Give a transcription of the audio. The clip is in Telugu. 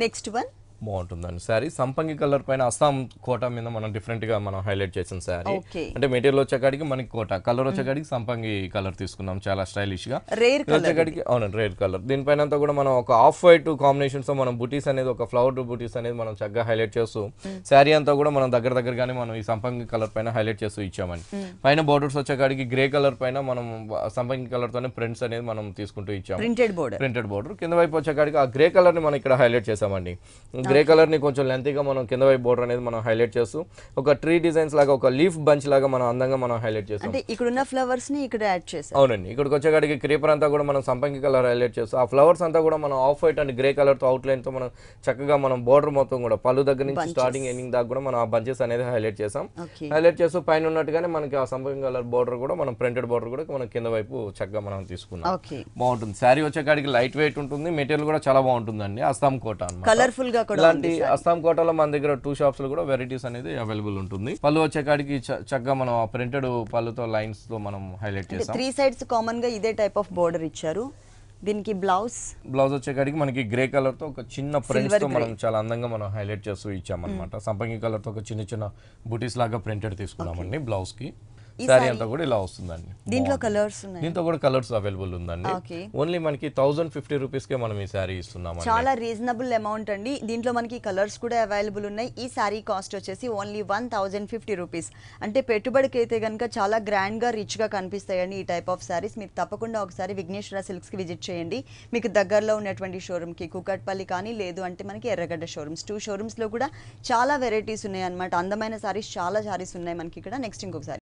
నెక్స్ట్ వన్ బాగుంటుందండి శారీ సంపంగి కలర్ పైన అస్సాం కోటా మీద మనం డిఫరెంట్ గా మనం హైలైట్ చేసిన శారీ ఓకే అంటే మెటీరియల్ వచ్చేకాడికి మనకి కోటా కలర్ వచ్చేకాడికి సంపంగి కలర్ తీసుకున్నాం చాలా స్టైలిష్ గా రేర్ కలర్ వచ్చేకాడికి అవునండి రేర్ కలర్ దీనిపైన అంతా కూడా మనం ఒక ఆఫ్ వైట్ కాంబినేషన్స్ తో మనం బుటీస్ అనేది ఒక ఫ్లవర్ బుటీస్ అనేది మనం చక్కగా హైలైట్ చేస్తూ శారీ అంతా కూడా మనం దగ్గరగానే మనం ఈ సంపంగి కలర్ పైన హైలైట్ చేస్తూ ఇచ్చామండి పైన బోర్డర్స్ వచ్చేకాడికి గ్రే కలర్ పైన మనం సంపంగి కలర్ తోనే ప్రింట్స్ అనేది మనం తీసుకుంటూ ఇచ్చాము ప్రింటెడ్ బోర్డర్ కింద వైపు వచ్చేకాడికి ఆ గ్రే కలర్ ని మనం ఇక్కడ హైలైట్ చేసామండి గ్రే కలర్ ని కొంచెం లెంతీగా మనం కింద వైపు బోర్డర్ అనేది మనం హైలైట్ చేస్తూ ఒక ట్రీ డిజైన్స్ లాగా ఒక లీఫ్ బంచ్ లాగా మనం అందంగా మనం హైలైట్ చేస్తాం అంటే ఇక్కడ ఉన్న ఫ్లవర్స్ ని ఇక్కడ యాడ్ చేసాం అవునండి ఇక్కడికి వచ్చేకాడికి క్రీపర్ అంతా కూడా మనం సంపంగి కలర్ హైలైట్ చేస్తాం ఆ ఫ్లవర్స్ అంతా కూడా మనం off white and grey colour తో అవుట్ లైన్ తో మనం చక్కగా మనం బోర్డర్ మొత్తం కూడా పళ్ళు దగ్గర నుంచి స్టార్టింగ్ ఎండింగ్ దాకా కూడా మనం ఆ బంచెస్ అనేది హైలైట్ చేసాం హైలైట్ చేస్తూ పైన ఉన్నట్టుగానే మనకి ఆ సంపంగి కలర్ బోర్డర్ కూడా మనం ప్రింటెడ్ బోర్డర్ కూడా మనం కింద వైపు చక్కగా మనం తీసుకున్నాం బాగుంటుంది శారీ వచ్చేకాడికి లైట్ వెయిట్ ఉంటుంది మెటీరియల్ కూడా చాలా బాగుంటుందండి అస్సాం కోట అన్నమాట కలర్ఫుల్ గా కూడా ఇలాంటి అస్సాం కోటలో మన దగ్గర 2 షాప్స్ లో కూడా వెరైటీస్ అనేది అవైలబుల్ ఉంటుంది పళ్ళు వచ్చేకాడికి చక్కగా మనం ఆ ప్రింటెడ్ పళ్ళుతో లైన్స్ తో మనం హైలైట్ చేసాం 3 సైడ్స్ కామన్ గా ఇదే టైప్ ఆఫ్ బోర్డర్ ఇచ్చారు దీనికి బ్లౌజ్ వచ్చేకాడికి మనకి గ్రే కలర్ తో ఒక చిన్న ప్రింట్స్ తో మనం చాలా అందంగా మనం హైలైట్ చేస్తూ ఇచ్చామన్నమాట సంపంగి కలర్ తో ఒక చిన్న బుటీస్ లాగా ప్రింటెడ్ తీసుకున్నామండి బ్లౌజ్ కి సారీ అంతా కూడా ఇలా వస్తుందండి దీంట్లో కలర్స్ ఉన్నాయి దీంతో కూడా కలర్స్ అవైలబుల్ ఉందండి ఓన్లీ మనకి 1050 రూపీస్ కే మనం ఈ సారీ ఇస్తున్నాం చాలా రీజనబుల్ అమౌంట్ అండి దీంట్లో మనకి కలర్స్ కూడా అవైలబుల్ ఉన్నాయి ఈ సారీ కాస్ట్ వచ్చేసి ఓన్లీ 1050 రూపీస్ అంటే పెట్టుబడికి అయితే కనుక చాలా గ్రాండ్ గా రిచ్ గా కనిపిస్తాయండి ఈ టైప్ ఆఫ్ సారీస్ మీరు తప్పకుండా ఒకసారి విఘ్నేశ్వర సిల్క్స్ కి విజిట్ చేయండి మీకు దగ్గరలో ఉన్నటువంటి షోరూమ్ కి కూకట్పల్లి కానీ లేదు అంటే మనకి ఎర్రగడ్డ షోరూమ్స్ 2 షోరూమ్స్ లో కూడా చాలా వెరైటీస్ ఉన్నాయి అన్నమాట అందమైన సారీస్ చాలా సారీస్ ఉన్నాయి మనకి ఇక్కడ నెక్స్ట్ ఇంకొక సారీ